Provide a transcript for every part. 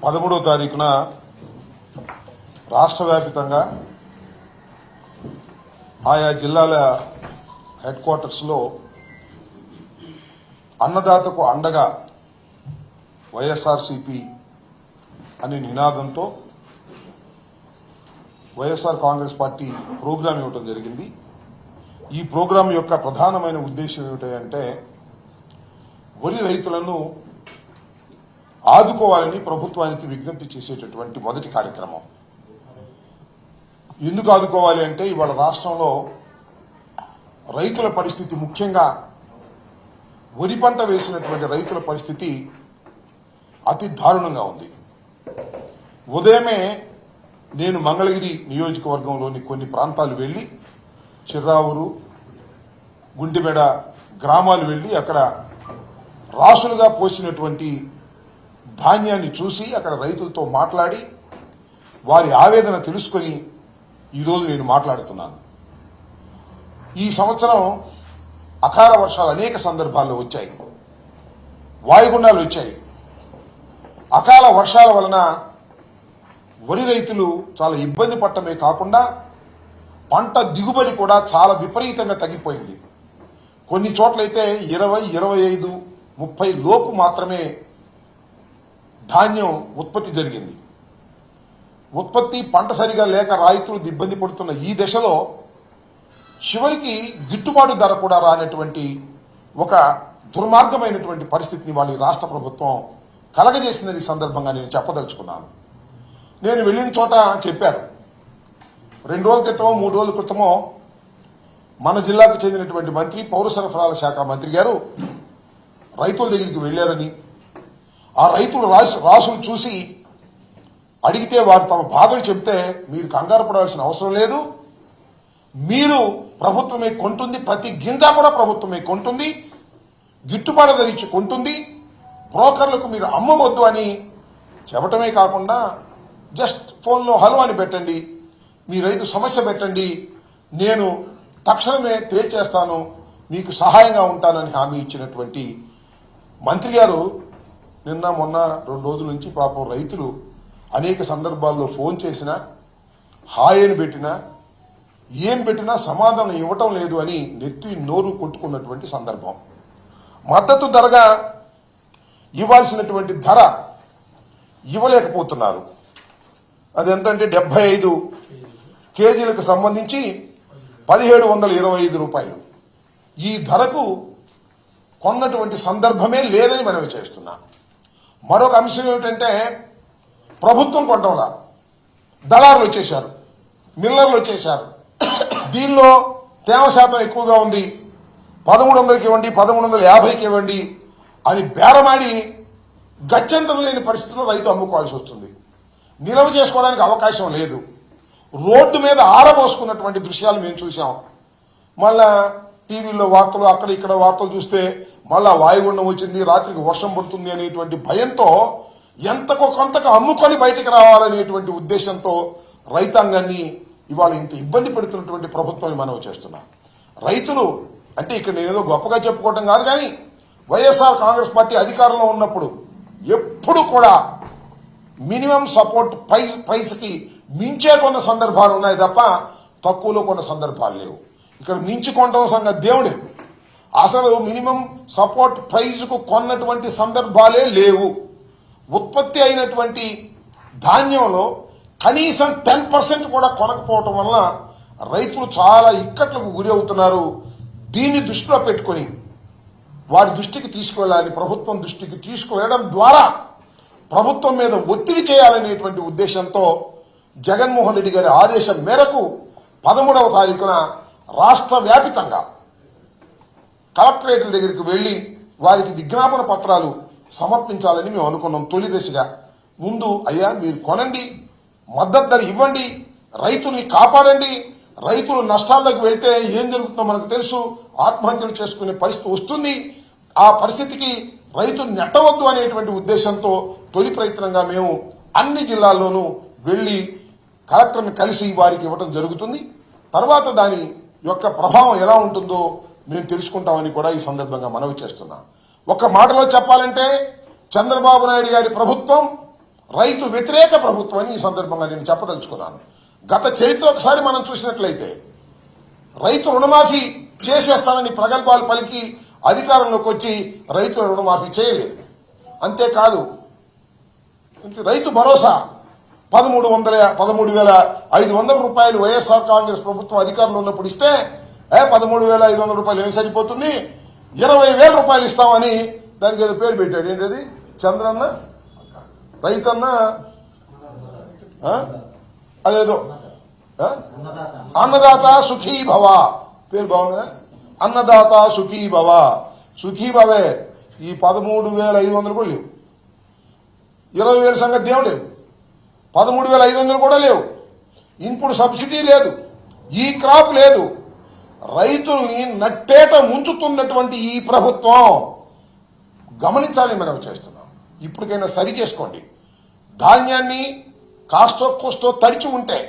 13వ తారీఖున రాష్ట్ర వ్యాప్తంగా ఆయా జిల్లాల హెడ్ క్వార్టర్స్లో అన్నదాతకు అండగా వైఎస్ఆర్సీపీ అనే నినాదంతో వైఎస్ఆర్ కాంగ్రెస్ పార్టీ ప్రోగ్రాం ఇవ్వడం జరిగింది. ఈ ప్రోగ్రాం యొక్క ప్రధానమైన ఉద్దేశం ఏమిటంటే వరి రైతులను ఆదుకోవాలని ప్రభుత్వానికి విజ్ఞప్తి చేసేటటువంటి మొదటి కార్యక్రమం. ఎందుకు ఆదుకోవాలి అంటే ఇవాళ రాష్ట్రంలో రైతుల పరిస్థితి, ముఖ్యంగా వరి పంట వేసినటువంటి రైతుల పరిస్థితి అతి దారుణంగా ఉంది. ఉదయమే నేను మంగళగిరి నియోజకవర్గంలోని కొన్ని ప్రాంతాలు వెళ్లి చిర్రావూరు, గుంటిబెడ గ్రామాలు వెళ్లి అక్కడ రాసులుగా పోసినటువంటి ధాన్యాన్ని చూసి అక్కడ రైతులతో మాట్లాడి వారి ఆవేదన తెలుసుకొని ఈరోజు నేను మాట్లాడుతున్నాను. ఈ సంవత్సరం అకాల వర్షాలు అనేక సందర్భాల్లో వచ్చాయి, వాయుగుండాలు వచ్చాయి. అకాల వర్షాల వలన వరి రైతులు చాలా ఇబ్బంది పడటమే కాకుండా పంట దిగుబడి కూడా చాలా విపరీతంగా తగ్గిపోయింది. కొన్ని చోట్లయితే 20, 25, 30 లోపు మాత్రమే ధాన్యం ఉత్పత్తి జరిగింది. ఉత్పత్తి పంట సరిగా లేక రైతులు ఇబ్బంది పడుతున్న ఈ దశలో చివరికి గిట్టుబాటు ధర కూడా రానటువంటి ఒక దుర్మార్గమైనటువంటి పరిస్థితిని వాళ్ళ రాష్ట్ర ప్రభుత్వం కలగజేసిందని ఈ సందర్భంగా నేను చెప్పదలుచుకున్నాను. నేను వెళ్ళిన చోట చెప్పారు, 2 రోజుల క్రితమో 3 రోజుల క్రితమో మన జిల్లాకు చెందినటువంటి మంత్రి, పౌర సరఫరాల శాఖ మంత్రి గారు రైతుల దగ్గరికి వెళ్లారని, ఆ రైతులు రాసులు చూసి అడిగితే వారు తమ బాధలు చెప్తే మీరు కంగారు పడాల్సిన అవసరం లేదు, మీరు ప్రభుత్వమే కొంటుంది, ప్రతి గింజ కూడా ప్రభుత్వమే కొంటుంది, గిట్టుబాటు ధర ఇచ్చి కొంటుంది, బ్రోకర్లకు మీరు అమ్మవద్దు అని చెప్పటమే కాకుండా జస్ట్ ఫోన్లో హలో అని పెట్టండి, మీ రైతు సమస్య పెట్టండి, నేను తక్షణమే తేల్చేస్తాను, మీకు సహాయంగా ఉంటానని హామీ ఇచ్చినటువంటి మంత్రి గారు నిన్న మొన్న 2 రోజుల నుంచి పాపం రైతులు అనేక సందర్భాల్లో ఫోన్ చేసినా, హాయ్ అని పెట్టినా, ఏం పెట్టినా సమాధానం ఇవ్వటం లేదు అని నెత్తి నోరు కొట్టుకున్నటువంటి సందర్భం. మద్దతు ధరగా ఇవ్వాల్సినటువంటి ధర ఇవ్వలేకపోతున్నారు. అది ఎంతంటే 75 కేజీలకు సంబంధించి 1725 రూపాయలు. ఈ ధరకు కొన్నటువంటి సందర్భమే లేదని మనవి చేస్తున్నా. మరొక అంశం ఏమిటంటే ప్రభుత్వం కొంటంలా దళారులు వచ్చేశారు, మిల్లర్లు వచ్చేశారు. దీనిలో తేమ శాతం ఎక్కువగా ఉంది, 1300కి ఇవ్వండి, 1350కి ఇవ్వండి అని బేరమాడి గత్యంతరం లేని పరిస్థితుల్లో రైతు అమ్ముకోవాల్సి వస్తుంది. నిల్వ చేసుకోవడానికి అవకాశం లేదు. రోడ్డు మీద ఆరబోసుకున్నటువంటి దృశ్యాలు మేము చూసాం. మళ్ళా టీవీలో వార్తలు, అక్కడ ఇక్కడ వార్తలు చూస్తే మళ్ళా వాయుగుండం వచ్చింది, రాత్రికి వర్షం పడుతుంది అనేటువంటి భయంతో ఎంతకో కొంతకు అమ్ముకొని బయటికి రావాలనేటువంటి ఉద్దేశంతో రైతాంగాన్ని ఇవాళ ఇంత ఇబ్బంది పెడుతున్నటువంటి ప్రభుత్వాన్ని మనం చేస్తున్నాం. రైతులు అంటే ఇక్కడ నేనేదో గొప్పగా చెప్పుకోవటం కాదు, కానీ వైఎస్ఆర్ కాంగ్రెస్ పార్టీ అధికారంలో ఉన్నప్పుడు ఎప్పుడు కూడా మినిమం సపోర్ట్ ప్రైస్కి మించే కొన్న సందర్భాలు ఉన్నాయి తప్ప తక్కువలో కొన్న సందర్భాలు లేవు. ఇక్కడ మించి కొనడం సంగతి దేవుడే, అసలు మినిమం సపోర్ట్ ప్రైజ్కు కొన్నటువంటి సందర్భాలే లేవు. ఉత్పత్తి అయినటువంటి ధాన్యంలో కనీసం 10% కూడా కొనకపోవటం వలన రైతులు చాలా ఇక్కట్లకు గురి అవుతున్నారు. దీన్ని దృష్టిలో పెట్టుకుని వారి దృష్టికి తీసుకువెళ్ళాలని, ప్రభుత్వం దృష్టికి తీసుకువెళ్ళడం ద్వారా ప్రభుత్వం మీద ఒత్తిడి చేయాలనేటువంటి ఉద్దేశంతో జగన్మోహన్ రెడ్డి గారి ఆదేశం మేరకు 13వ తారీఖున రాష్ట్ర వ్యాపితంగా కలెక్టరేట్ల దగ్గరికి వెళ్లి వారికి విజ్ఞాపన పత్రాలు సమర్పించాలని మేము అనుకున్నాం. తొలి దశగా ముందు అయ్యా మీరు కొనండి, మద్దతు ధర ఇవ్వండి, రైతుల్ని కాపాడండి. రైతులు నష్టాల్లోకి వెళ్తే ఏం జరుగుతుందో మనకు తెలుసు, ఆత్మహత్యలు చేసుకునే పరిస్థితి వస్తుంది. ఆ పరిస్థితికి రైతు నెట్టవద్దు అనేటువంటి ఉద్దేశంతో తొలి ప్రయత్నంగా మేము అన్ని జిల్లాల్లోనూ వెళ్లి కలెక్టర్ని కలిసి వారికి ఇవ్వడం జరుగుతుంది. తర్వాత దాని యొక్క ప్రభావం ఎలా ఉంటుందో మేము తెలుసుకుంటామని కూడా ఈ సందర్భంగా మనవి చేస్తున్నా. ఒక్క మాటలో చెప్పాలంటే చంద్రబాబు నాయుడు గారి ప్రభుత్వం రైతు వ్యతిరేక ప్రభుత్వం అని ఈ సందర్భంగా నేను చెప్పదలుచుకున్నాను. గత చరిత్ర ఒకసారి మనం చూసినట్లయితే రైతు రుణమాఫీ చేసేస్తానని ప్రగల్భాలు పలికి అధికారంలోకి వచ్చి రైతుల రుణమాఫీ చేయలేదు. అంతేకాదు రైతు భరోసా 13,500 రూపాయలు వైఎస్ఆర్ కాంగ్రెస్ ప్రభుత్వం అధికారంలో ఉన్నప్పుడు ఇస్తే 13,500 రూపాయలు ఏం సరిపోతుంది, 20,000 రూపాయలు ఇస్తామని దానికి ఏదో పేరు పెట్టాడు. ఏంటది? చంద్రన్న రైతన్న అదేదో అన్నదాత సుఖీ భవ పేరు బాగుందా? అన్నదాత సుఖీ భవ. సుఖీ భవే. ఈ 13,500 కూడా లేవు. 20,000 సంగతి దేవుడు లేవు. 13,500 కూడా లేవు. ఇన్పుట్ సబ్సిడీ లేదు. ఈ క్రాప్ లేదు. రైతుల్ని నట్టేట ముంచుతున్నటువంటి ఈ ప్రభుత్వం గమనించాలని మనం చేస్తున్నాం. ఇప్పటికైనా సరి చేసుకోండి. ధాన్యాన్ని కాస్తో కోస్తో తడిచి ఉంటే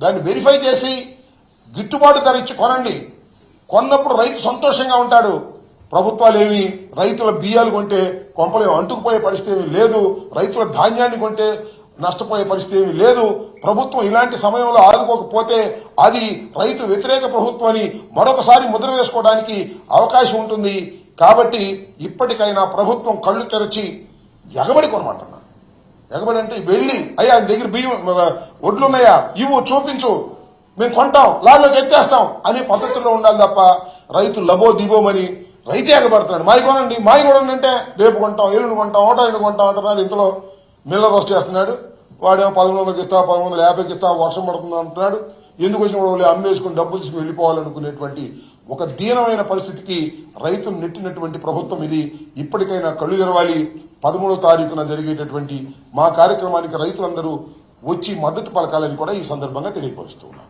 దాన్ని వెరిఫై చేసి గిట్టుబాటు ధర ఇచ్చి కొనండి. కొన్నప్పుడు రైతు సంతోషంగా ఉంటాడు. ప్రభుత్వాలు ఏమి రైతుల బియ్యాలు కొంటే కొంపలే అంటుకుపోయే పరిస్థితి ఏమీ లేదు. రైతుల ధాన్యాన్ని కొంటే నష్టపోయే పరిస్థితి ఏమీ లేదు. ప్రభుత్వం ఇలాంటి సమయంలో ఆదుకోకపోతే అది రైతు వ్యతిరేక ప్రభుత్వం అని మరొకసారి ముద్ర వేసుకోవడానికి అవకాశం ఉంటుంది. కాబట్టి ఇప్పటికైనా ప్రభుత్వం కళ్లు తెరచి ఎగబడి కొనమంటున్నా. ఎగబడి అంటే వెళ్ళి అయ్యా దగ్గర బియ్యం ఒడ్లున్నాయా ఇవ్వు చూపించు మేము కొంటాం లాల్లోకి ఎత్తేస్తాం అనే పద్ధతిలో ఉండాలి తప్ప రైతు లబో దిబోమని రైతే ఎగబడుతున్నాడు. మాయి కొనండి మాయి కొనండి అంటే రేపు కొంటాం ఎల్లుండి కొంటాం ఓటాయిని కొంటాం అంటున్నాడు. ఇంతలో మిల్లర్ రోస్ట్ చేస్తున్నాడు. వాడేమో 1100కి ఇస్తా 1150కి ఇస్తా వర్షం పడుతుంది అంటున్నాడు. ఎందుకు వచ్చిన వాళ్ళు అమ్మేసుకుని డబ్బులు తీసుకుని వెళ్ళిపోవాలనుకునేటువంటి ఒక దీనమైన పరిస్థితికి రైతును నెట్టినటువంటి ప్రభుత్వం ఇది. ఇప్పటికైనా కళ్ళు తెరవాలి. 13వ తారీఖున జరిగేటటువంటి మా కార్యక్రమానికి రైతులందరూ వచ్చి మద్దతు పలకాలని కూడా ఈ సందర్భంగా తెలియపరుస్తూ ఉన్నాం.